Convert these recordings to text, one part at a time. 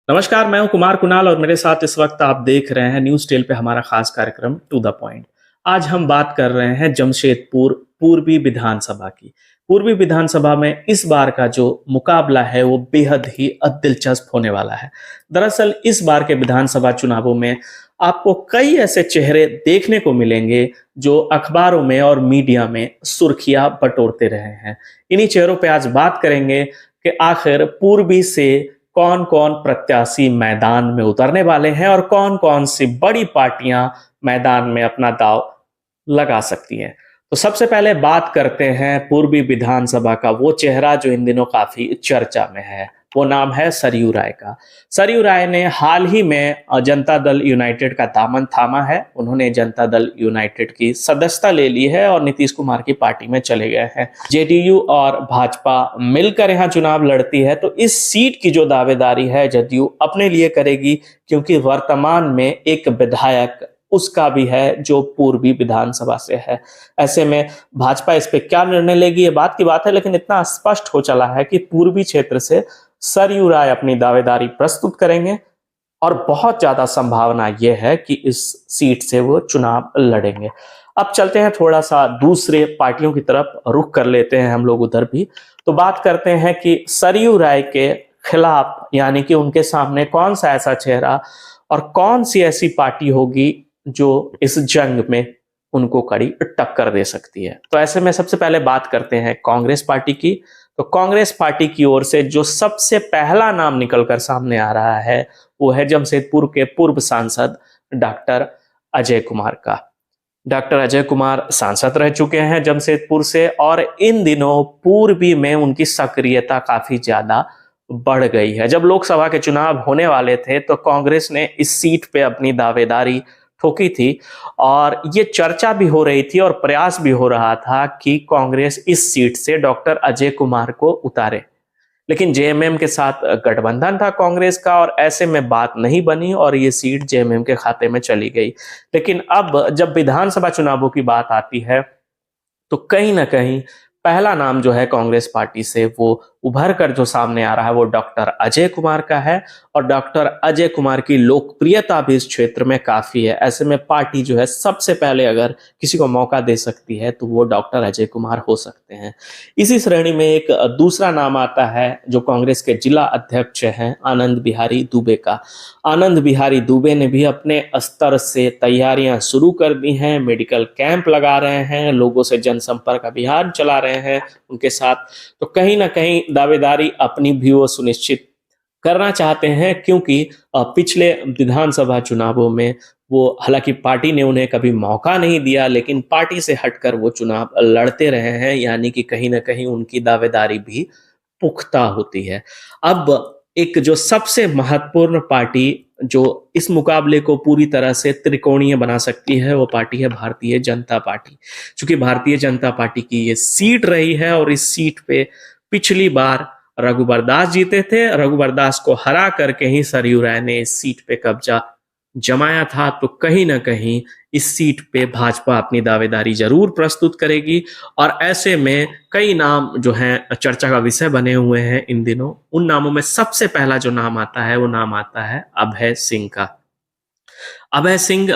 नमस्कार, मैं हूं कुमार कुणाल और मेरे साथ इस वक्त आप देख रहे हैं न्यूज़ टेल पे हमारा खास कार्यक्रम टू द पॉइंट। आज हम बात कर रहे हैं जमशेदपुर पूर्वी विधानसभा की। पूर्वी विधानसभा में इस बार का जो मुकाबला है वो बेहद ही दिलचस्प होने वाला है। दरअसल इस बार के विधानसभा चुनावों में आपको कई ऐसे चेहरे देखने को मिलेंगे जो अखबारों में और मीडिया में सुर्खियां बटोरते रहे हैं। इन्हीं चेहरों पे आज बात करेंगे कि आखिर पूर्वी से कौन-कौन प्रत्याशी मैदान में उतरने वाले हैं और कौन-कौन सी बड़ी पार्टियां मैदान में अपना दांव लगा सकती हैं। तो सबसे पहले बात करते हैं पूर्वी विधानसभा का वो चेहरा जो इन दिनों काफ़ी चर्चा में है, वो नाम है सरयू राय का। सरयू राय ने हाल ही में जनता दल यूनाइटेड का दामन थामा है। उन्होंने जनता दल यूनाइटेड की सदस्यता ले ली है और नीतीश कुमार की पार्टी में चले गए हैं। जेडीयू और भाजपा मिलकर यहाँ चुनाव लड़ती है, तो इस सीट की जो दावेदारी है जदयू अपने लिए करेगी, क्योंकि वर्तमान में एक विधायक उसका भी है जो पूर्वी विधानसभा से है। ऐसे में भाजपा इस पे क्या निर्णय लेगी ये बात की बात है, लेकिन इतना स्पष्ट हो चला है कि पूर्वी क्षेत्र से सरयू राय अपनी दावेदारी प्रस्तुत करेंगे और बहुत ज्यादा संभावना यह है कि इस सीट से वो चुनाव लड़ेंगे। अब चलते हैं थोड़ा सा दूसरे पार्टियों की तरफ रुख कर लेते हैं हम लोग उधर भी। तो बात करते हैं कि सरयू राय के खिलाफ यानी कि उनके सामने कौन सा ऐसा चेहरा और कौन सी ऐसी पार्टी होगी जो इस जंग में उनको कड़ी टक्कर दे सकती है। तो ऐसे में सबसे पहले बात करते हैं कांग्रेस पार्टी की। तो कांग्रेस पार्टी की ओर से जो सबसे पहला नाम निकलकर सामने आ रहा है वो है जमशेदपुर के पूर्व सांसद डॉक्टर अजय कुमार का। डॉक्टर अजय कुमार सांसद रह चुके हैं जमशेदपुर से और इन दिनों पूर्वी में उनकी सक्रियता काफी ज्यादा बढ़ गई है। जब लोकसभा के चुनाव होने वाले थे तो कांग्रेस ने इस सीट पे अपनी दावेदारी ठोकी थी और ये चर्चा भी हो रही थी और प्रयास भी हो रहा था कि कांग्रेस इस सीट से डॉक्टर अजय कुमार को उतारे, लेकिन जेएमएम के साथ गठबंधन था कांग्रेस का और ऐसे में बात नहीं बनी और ये सीट जेएमएम के खाते में चली गई। लेकिन अब जब विधानसभा चुनावों की बात आती है तो कहीं ना कहीं पहला नाम जो है कांग्रेस पार्टी से वो उभर कर जो सामने आ रहा है वो डॉक्टर अजय कुमार का है और डॉक्टर अजय कुमार की लोकप्रियता भी इस क्षेत्र में काफी है। ऐसे में पार्टी जो है सबसे पहले अगर किसी को मौका दे सकती है तो वो डॉक्टर अजय कुमार हो सकते हैं। इसी श्रेणी में एक दूसरा नाम आता है जो कांग्रेस के जिला अध्यक्ष हैं आनंद बिहारी दुबे का। आनंद बिहारी दुबे ने भी अपने स्तर से तैयारियां शुरू कर दी हैं, मेडिकल कैंप लगा रहे हैं, लोगों से जनसंपर्क अभियान चला रहे हैं उनके साथ। तो कहीं ना कहीं दावेदारी अपनी भी वो सुनिश्चित करना चाहते हैं, क्योंकि पिछले विधानसभा चुनावों में वो हालांकि पार्टी ने उन्हें कभी मौका नहीं दिया लेकिन पार्टी से हटकर वो चुनाव लड़ते रहे हैं, यानी कि कहीं ना कहीं उनकी दावेदारी भी पुख्ता होती है। अब एक जो सबसे महत्वपूर्ण पार्टी जो इस मुकाबले को पूरी तरह से त्रिकोणीय बना सकती है वो पार्टी है भारतीय जनता पार्टी। चूंकि भारतीय जनता पार्टी की ये सीट रही है और इस सीट पे पिछली बार रघुवर दास जीते थे, रघुवर दास को हरा करके ही सरयू राय ने इस सीट पे कब्जा जमाया था। तो कहीं ना कहीं इस सीट पे भाजपा अपनी दावेदारी जरूर प्रस्तुत करेगी और ऐसे में कई नाम जो हैं चर्चा का विषय बने हुए हैं इन दिनों। उन नामों में सबसे पहला जो नाम आता है वो नाम आता है अभय सिंह का। अभय सिंह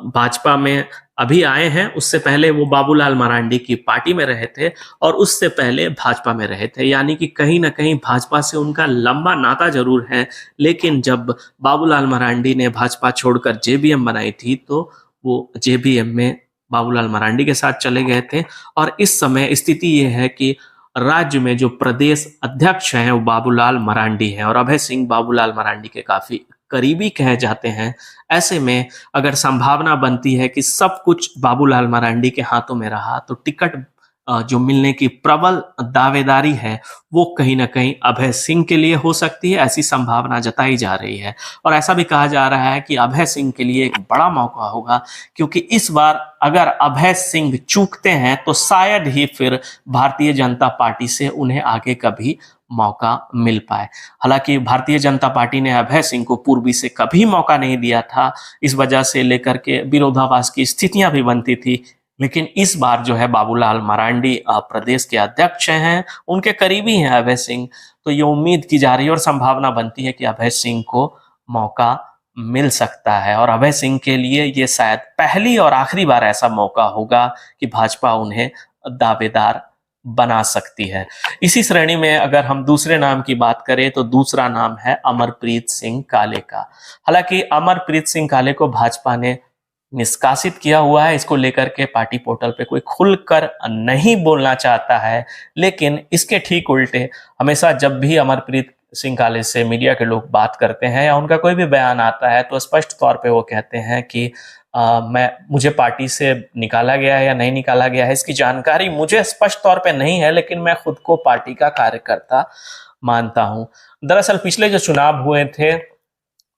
भाजपा में अभी आए हैं, उससे पहले वो बाबूलाल मरांडी की पार्टी में रहे थे और उससे पहले भाजपा में रहे थे, यानी कि कहीं ना कहीं भाजपा से उनका लंबा नाता जरूर है। लेकिन जब बाबूलाल मरांडी ने भाजपा छोड़कर जेबीएम बनाई थी तो वो जेबीएम में बाबूलाल मरांडी के साथ चले गए थे और इस समय स्थिति ये है कि राज्य में जो प्रदेश अध्यक्ष हैं वो बाबूलाल मरांडी हैं और अभय सिंह बाबूलाल मरांडी के काफी करीबी कहे जाते हैं। ऐसे में अगर संभावना बनती है कि सब कुछ बाबूलाल मरांडी के हाथों में रहा तो टिकट जो मिलने की प्रबल दावेदारी है वो कहीं ना कहीं अभय सिंह के लिए हो सकती है, ऐसी संभावना जताई जा रही है। और ऐसा भी कहा जा रहा है कि अभय सिंह के लिए एक बड़ा मौका होगा, क्योंकि इस बार अगर अभय सिंह चूकते हैं तो शायद ही फिर भारतीय जनता पार्टी से उन्हें आगे कभी मौका मिल पाए। हालांकि भारतीय जनता पार्टी ने अभय सिंह को पूर्वी से कभी मौका नहीं दिया था, इस वजह से लेकर के विरोधाभास की स्थितियां भी बनती थी लेकिन इस बार जो है बाबूलाल मरांडी प्रदेश के अध्यक्ष हैं, उनके करीबी हैं अभय सिंह, तो ये उम्मीद की जा रही है और संभावना बनती है कि अभय सिंह को मौका मिल सकता है और अभय सिंह के लिए ये शायद पहली और आखिरी बार ऐसा मौका होगा कि भाजपा उन्हें दावेदार बना सकती है। इसी श्रेणी में अगर हम दूसरे नाम की बात करें तो दूसरा नाम है अमरप्रीत सिंह काले का। हालांकि अमरप्रीत सिंह काले को भाजपा ने निष्कासित किया हुआ है, इसको लेकर के पार्टी पोर्टल पे कोई खुलकर नहीं बोलना चाहता है, लेकिन इसके ठीक उल्टे हमेशा जब भी अमरप्रीत सिंह काले से मीडिया के लोग बात करते हैं या उनका कोई भी बयान आता है तो स्पष्ट तौर पे वो कहते हैं कि मुझे पार्टी से निकाला गया है या नहीं निकाला गया है इसकी जानकारी मुझे स्पष्ट तौर पे नहीं है, लेकिन मैं खुद को पार्टी का कार्यकर्ता मानता हूं। दरअसल पिछले जो चुनाव हुए थे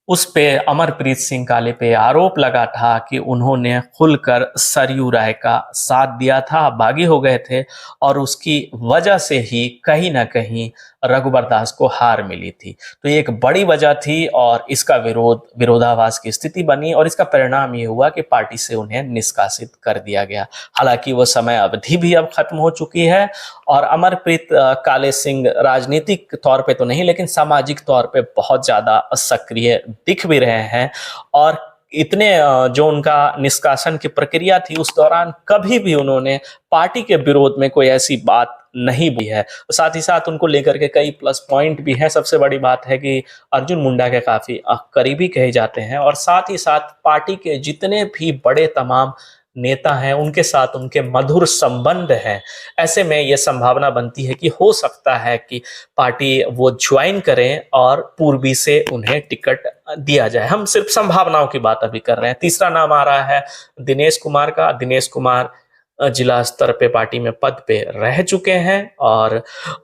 उस पे अमरप्रीत सिंह काले पे आरोप लगा था कि उन्होंने खुलकर सरयू राय का साथ दिया था, बागी हो गए थे और उसकी वजह से ही कहीं ना कहीं रघुबर दास को हार मिली थी। तो ये एक बड़ी वजह थी और इसका विरोधाभास की स्थिति बनी और इसका परिणाम ये हुआ कि पार्टी से उन्हें निष्कासित कर दिया गया। हालांकि वो समय अवधि भी अब खत्म हो चुकी है और अमरप्रीत काले सिंह राजनीतिक तौर पे तो नहीं लेकिन सामाजिक तौर पे बहुत ज्यादा सक्रिय दिख भी रहे हैं और इतने जो उनका निष्कासन की प्रक्रिया थी उस दौरान कभी भी उन्होंने पार्टी के विरोध में कोई ऐसी बात नहीं भी है। साथ ही साथ उनको लेकर के कई प्लस पॉइंट भी हैं। सबसे बड़ी बात है कि अर्जुन मुंडा के काफी करीबी कहे जाते हैं और साथ ही साथ पार्टी के जितने भी बड़े तमाम नेता हैं उनके साथ उनके मधुर संबंध हैं। ऐसे में यह संभावना बनती है कि हो सकता है कि पार्टी वो ज्वाइन करें और पूर्वी से उन्हें टिकट दिया जाए। हम सिर्फ संभावनाओं की बात अभी कर रहे हैं। तीसरा नाम आ रहा है दिनेश कुमार का। दिनेश कुमार जिला स्तर पे पार्टी में पद पे रह चुके हैं और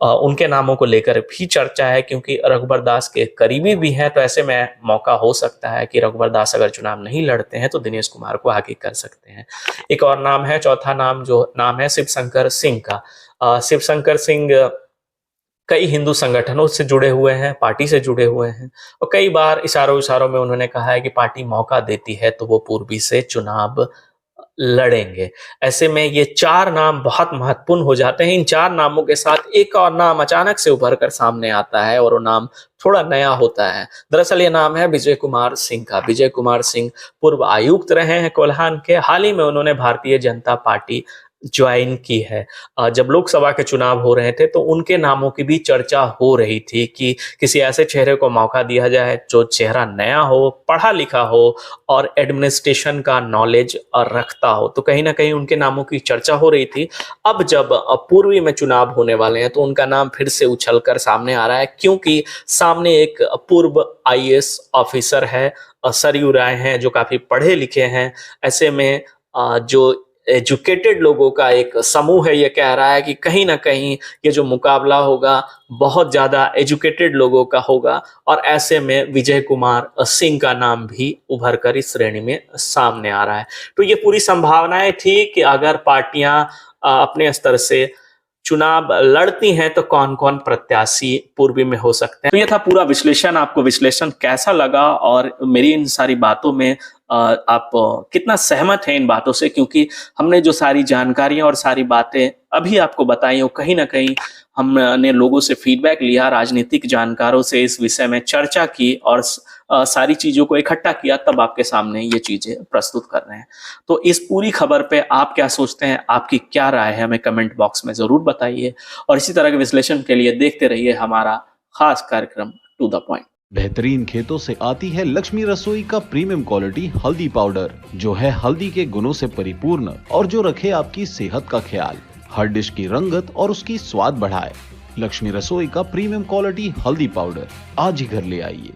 उनके नामों को लेकर भी चर्चा है क्योंकि रघुबर दास के करीबी भी हैं। तो ऐसे में मौका हो सकता है कि रघुबर दास अगर चुनाव नहीं लड़ते हैं तो दिनेश कुमार को आगे कर सकते हैं। एक और नाम है, चौथा नाम जो नाम है शिवशंकर सिंह का। शिवशंकर सिंह कई हिंदू संगठनों से जुड़े हुए हैं, पार्टी से जुड़े हुए हैं और कई बार इशारों में उन्होंने कहा है कि पार्टी मौका देती है तो वो पूर्वी से चुनाव लड़ेंगे। ऐसे में ये चार नाम बहुत महत्वपूर्ण हो जाते हैं। इन चार नामों के साथ एक और नाम अचानक से उभर कर सामने आता है और वो नाम थोड़ा नया होता है। दरअसल ये नाम है विजय कुमार सिंह का। विजय कुमार सिंह पूर्व आयुक्त रहे हैं कोल्हान के। हाल ही में उन्होंने भारतीय जनता पार्टी ज्वाइन की है। जब लोकसभा के चुनाव हो रहे थे तो उनके नामों की भी चर्चा हो रही थी कि किसी ऐसे चेहरे को मौका दिया जाए जो चेहरा नया हो, पढ़ा लिखा हो और एडमिनिस्ट्रेशन का नॉलेज रखता हो। तो कहीं ना कहीं उनके नामों की चर्चा हो रही थी। अब जब पूर्वी में चुनाव होने वाले हैं तो उनका नाम फिर से उछलकर सामने आ रहा है क्योंकि सामने एक पूर्व IAS ऑफिसर है, सरयू राय हैं, जो काफी पढ़े लिखे हैं। ऐसे में जो एजुकेटेड लोगों का एक समूह है, ये कह रहा है कि कहीं ना कहीं ये जो मुकाबला होगा बहुत ज्यादा एजुकेटेड लोगों का होगा और ऐसे में विजय कुमार सिंह का नाम भी उभर कर इस श्रेणी में सामने आ रहा है। तो ये पूरी संभावनाएं थी कि अगर पार्टियां अपने स्तर से चुनाव लड़ती हैं तो कौन कौन प्रत्याशी पूर्वी में हो सकते हैं। तो ये था पूरा विश्लेषण। आपको विश्लेषण कैसा लगा और मेरी इन सारी बातों में आप कितना सहमत हैं इन बातों से, क्योंकि हमने जो सारी जानकारियां और सारी बातें अभी आपको बताई हो कहीं ना कहीं हमने लोगों से फीडबैक लिया, राजनीतिक जानकारों से इस विषय में चर्चा की और सारी चीजों को इकट्ठा किया, तब आपके सामने ये चीजें प्रस्तुत कर रहे हैं। तो इस पूरी खबर पे आप क्या सोचते हैं, आपकी क्या राय है, हमें कमेंट बॉक्स में जरूर बताइए और इसी तरह के विश्लेषण के लिए देखते रहिए हमारा खास कार्यक्रम टू द पॉइंट। बेहतरीन खेतों से आती है लक्ष्मी रसोई का प्रीमियम क्वालिटी हल्दी पाउडर, जो है हल्दी के गुणों से परिपूर्ण और जो रखे आपकी सेहत का ख्याल, हर डिश की रंगत और उसकी स्वाद बढ़ाए। लक्ष्मी रसोई का प्रीमियम क्वालिटी हल्दी पाउडर आज ही घर ले आइए।